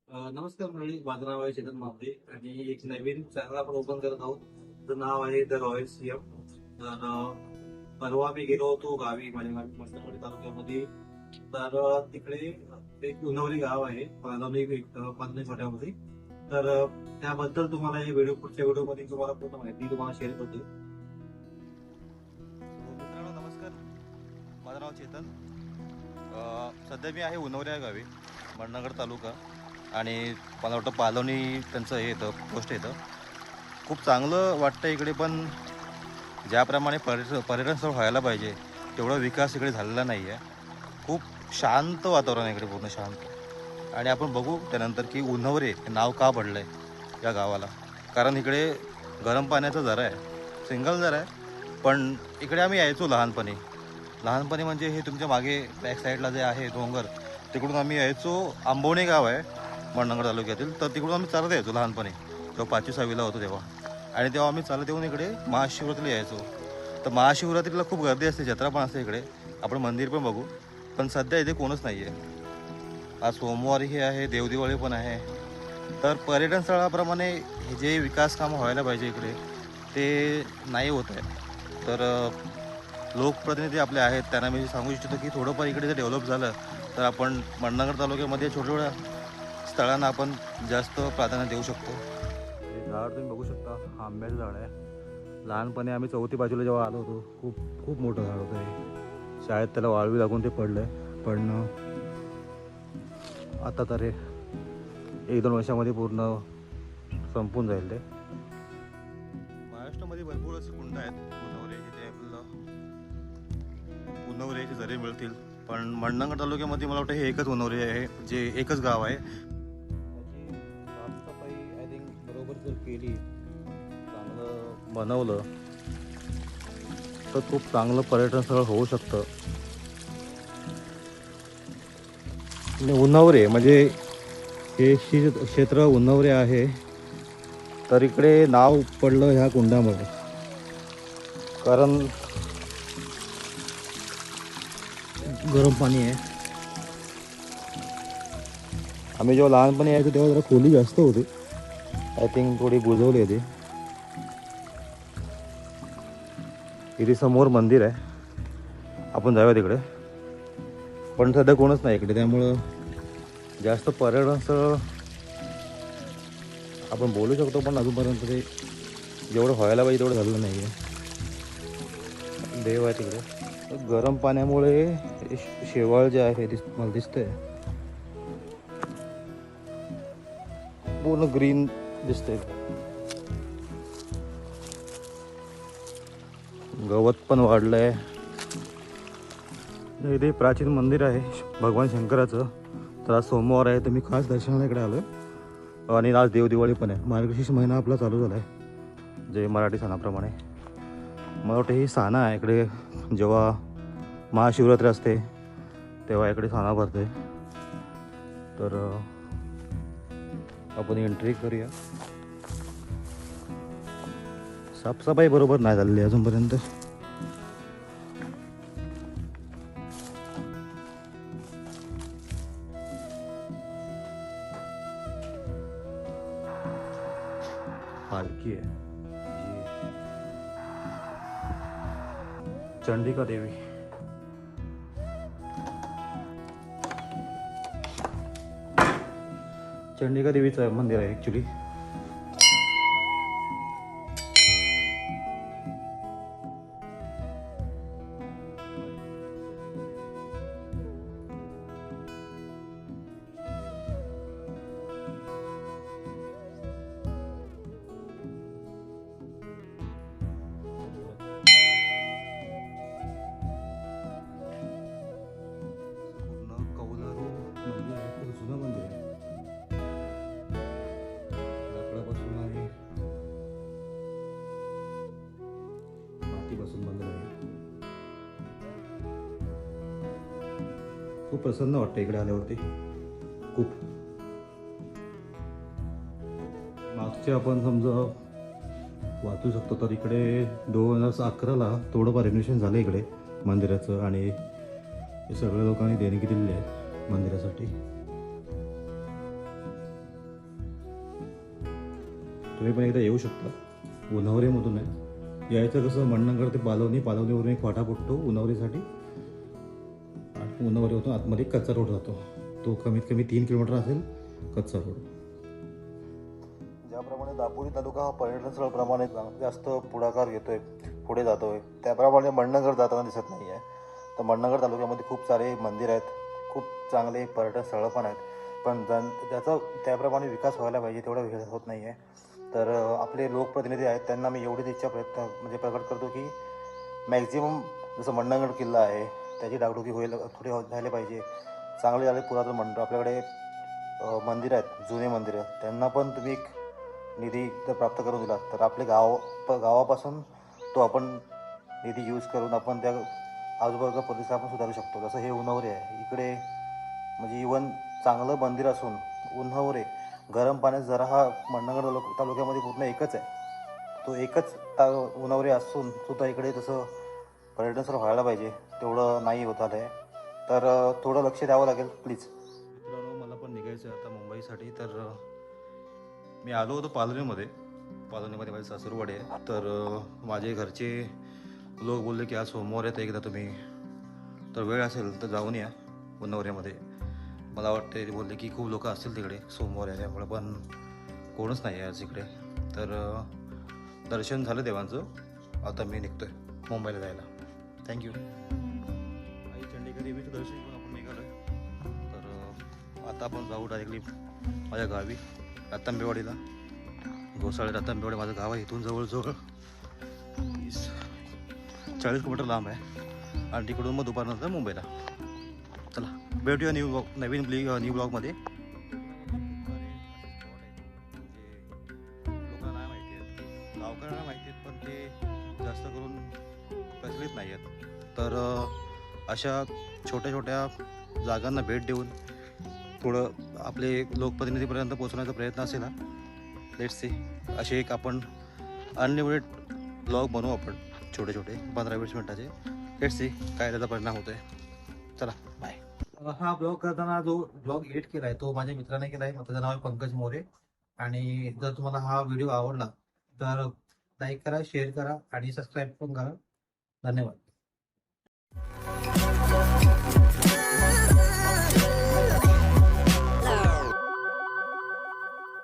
नमस्कार मंडळी, माझं नाव आहे चेतन मापदे आणि एक नवीन चॅनल आपण ओपन करत आहोत. त्याचं नाव आहे द रॉयल सीएम. तर परवा मी गेलो होतो गावी, माझ्या गावी मस्तपडी तालुक्यामध्ये. तर तिकडे एक उन्हवली गाव आहे पालवणी पालवणी फाट्यामध्ये. तर त्याबद्दल तुम्हाला हे व्हिडिओ पुढच्या व्हिडिओमध्ये तुम्हाला पूर्ण माहिती तुम्हाला शेअर करतो. मित्रांनो नमस्कार, माझं नाव चेतन. सध्या मी आहे उन्हवऱ्या गावी, मडनगर तालुका, आणि मला वाटतं पालवणी त्यांचं हे येतं, पोस्ट येतं. खूप चांगलं वाटतं इकडे, पण ज्याप्रमाणे पर्यटन स्थळ व्हायला पाहिजे तेवढा विकास इकडे झालेला नाही आहे. खूप शांत वातावरण आहे इकडे, पूर्ण शांत. आणि आपण बघू त्यानंतर की उन्हवरे हे नाव का पडलं आहे या गावाला. कारण इकडे गरम पाण्याचा झरा आहे, सिंगल झरा आहे. पण इकडे आम्ही यायचो लहानपणी म्हणजे हे तुमच्या मागे बॅक साईडला जे आहे डोंगर, तिकडून आम्ही यायचो. आंबवणे गाव आहे मडनगर तालुक्यातील, तर तिकडून आम्ही चालत यायचो लहानपणी, जेव्हा 5वी-6वीला होतो तेव्हा. आणि तेव्हा आम्ही चालत येऊन इकडे महाशिवरात्रीला यायचो. तर महाशिवरात्रीला खूप गर्दी असते, जत्रा पण असते इकडे, आपण मंदिर पण बघू. पण सध्या इथे कोणच नाही आहे. आज सोमवारी हे आहे, देवदिवाळी पण आहे. तर पर्यटन स्थळाप्रमाणे हे जे विकास कामं व्हायला पाहिजे इकडे, ते नाही होत आहे. तर लोकप्रतिनिधी आपले आहेत त्यांना मी सांगू इच्छितो की थोडंफार इकडे जर डेव्हलप झालं तर आपण मडनगर तालुक्यामध्ये छोट्या स्थळांना आपण जास्त प्राधान्य देऊ शकतो. हे झाड तुम्ही बघू शकता, हा आंब्याचं झाड आहे. लहानपणी आम्ही 4थी बाजूला जेव्हा आलो होतो, खूप खूप मोठं झाड होतं हे. शाळेत त्याला वाळवी लागून ते पडलं आहे. पण आता तर हे 1-2 वर्षामध्ये पूर्ण संपून जाईल ते. महाराष्ट्रामध्ये भरपूर असे कुंड आहेत उन्हवरे, जिथे आपल्याला उन्हवऱ्याचे झरे मिळतील. पण मडनगर तालुक्यामध्ये मला वाटतं हे एकच उन्हवरे आहे, जे एकच गाव आहे. त्याची साफसफाई आय थिंक बरोबर जर केली, चांगलं बनवलं, तर खूप चांगलं पर्यटन स्थळ होऊ शकतं. आणि उन्हवरे म्हणजे हे क्षेत्र उन्हवरे आहे, तर इकडे नाव पडलं ह्या कुंडामुळे. कारण गरम पाणी आहे. आम्ही जेव्हा लहानपणी यायचो तेव्हा जरा खोली जास्त होती, आय थिंक थोडी बुजवली होती. इथे समोर मंदिर आहे, आपण जाऊया तिकडे. पण सध्या कोणच नाही इकडे, त्यामुळं जास्त पर्यटन स्थळ आपण बोलू शकतो, पण अजूनपर्यंत ते जेवढं व्हायला पाहिजे तेवढं झालेलं नाही आहे. देव आहे तिकडे. गरम पाण्यामुळे शेवाळ जे आहे मला दिसतंय, पूर्ण ग्रीन दिसतंय. गवत पण वाढलंय. इथे प्राचीन मंदिर आहे भगवान शंकराचं. तर आज सोमवार आहे, तर मी खास दर्शनाला इकडे आलो. आणि आज देवदिवाळी पण आहे. मार्गशीर्ष महिना आपला चालू झाला आहे, जे मराठी सणाप्रमाणे. मला वाटतं ही साना आहे इकडे. जेव्हा महाशिवरात्री असते तेव्हा इकडे साना भरते. तर आपण एंट्री करूया. साफसफाई बरोबर नाही झालेली अजूनपर्यंत. पालखी आहे चंडिका देवी. चंडिका देवीचं मंदिर आहे ॲक्च्युली. खूप प्रसन्न वाटतं इकडे आल्यावरती. खूप मागचे आपण समजा वाचू शकतो, तर इकडे 2011ला थोडंफार रेनोव्हेशन झालं इकडे मंदिराचं. आणि हे सगळ्या लोकांनी देणगी दिलेली आहे मंदिरासाठी. तुम्ही पण एकदा येऊ शकता. उन्हावरेमधून आहे. यायचं कसं मंडणगड ते पालवणीवरून एक फाटा फुटतो उन्हावरीसाठी. आणि उन्हावरीवरून आतमध्ये कच्चा रोड जातो. तो कमीत कमी 3 किलोमीटर असेल कच्चा रोड. ज्याप्रमाणे दापोली तालुका हा पर्यटन स्थळाप्रमाणे जास्त पुढाकार घेतोय, पुढे जातोय, त्याप्रमाणे मंडणगड जाताना दिसत नाही आहे. तर मंडणगड तालुक्यामध्ये खूप सारे मंदिर आहेत, खूप चांगले पर्यटन स्थळं पण आहेत. पण त्याचा त्याप्रमाणे विकास व्हायला पाहिजे तेवढा विकास होत नाही आहे. तर आपले लोकप्रतिनिधी आहेत त्यांना मी एवढीच इच्छा प्रकट करतो की मॅक्झिमम जसं मंडणगड किल्ला आहे त्याची डागडुगी थोडी झाली पाहिजे. चांगले झाले पुरातन आपल्याकडे मंदिरं आहेत, जुने मंदिरं, त्यांना पण तुम्ही एक निधी जर प्राप्त करून दिला तर आपले गावापासून तो आपण निधी यूज करून आपण त्या आजूबाजूचा परिसर आपण सुधारू शकतो. जसं हे उन्हावरे आहे इकडे, म्हणजे इवन चांगलं मंदिर असून उन्हावरे गरम पाण्यात जरा हा मंडणगड तालुक्यामध्ये पूर्ण एकच आहे. तो एकच उन्हावरे असून सुद्धा इकडे तसं पर्यटन स्थळ व्हायला पाहिजे तेवढं नाही होत आलं आहे. तर थोडं लक्ष द्यावं लागेल प्लीज. मित्रांनो, मला पण निघायचं आहे आता मुंबईसाठी. तर मी आलो होतो पालवणीमध्ये माझे सासूरवाडी आहे. तर माझे घरचे लोक बोलले की आज सोमवार येतं, एकदा तुम्ही तर वेळ असेल तर जाऊन या उन्हावऱ्यामध्ये. मला वाटतं ते बोलले की खूप लोक असतील तिकडे सोमवार आहे त्यामुळे, पण कोणच नाही आहे आज इकडे. तर दर्शन झालं देवांचं. आता मी निघतोय मुंबईला जायला. थँक्यू. आई चंडीगड देवीचं दर्शन घेऊन आपण निघालो आहे. तर आता आपण जाऊ डायरेक्टली माझ्या गावी रत्तांबेवाडीला. घोसाळे रत्तांबेवाडी माझं गाव आहे. इथून जवळजवळ 40 किलोमीटर लांब आहे आणि तिकडून मग दुपारनंतर मुंबईला. चला भेटूया नवीन ब्लॉगमध्ये. लोकांना नाही माहिती आहेत, गावकऱ्यांना माहिती आहेत, पण ते जास्त करून प्रचलित नाही आहेत. तर अशा छोट्या छोट्या जागांना भेट देऊन थोडं आपले लोकप्रतिनिधीपर्यंत पोहोचवण्याचा प्रयत्न असेल हा. Let's see. असे एक आपण अनलिमिटेड ब्लॉग बनवू आपण, छोटे छोटे 15-20 मिनिटाचे. लेट्स सी काय त्याचा परिणाम होतोय. चला बाय. हा ब्लॉग करताना जो ब्लॉग एडिट केलाय तो माझ्या मित्राने केलाय. त्याचं नाव आहे पंकज मोरे. आणि जर तुम्हाला हा व्हिडिओ आवडला तर लाईक करा, शेअर करा आणि सबस्क्राईब पण करा. धन्यवाद.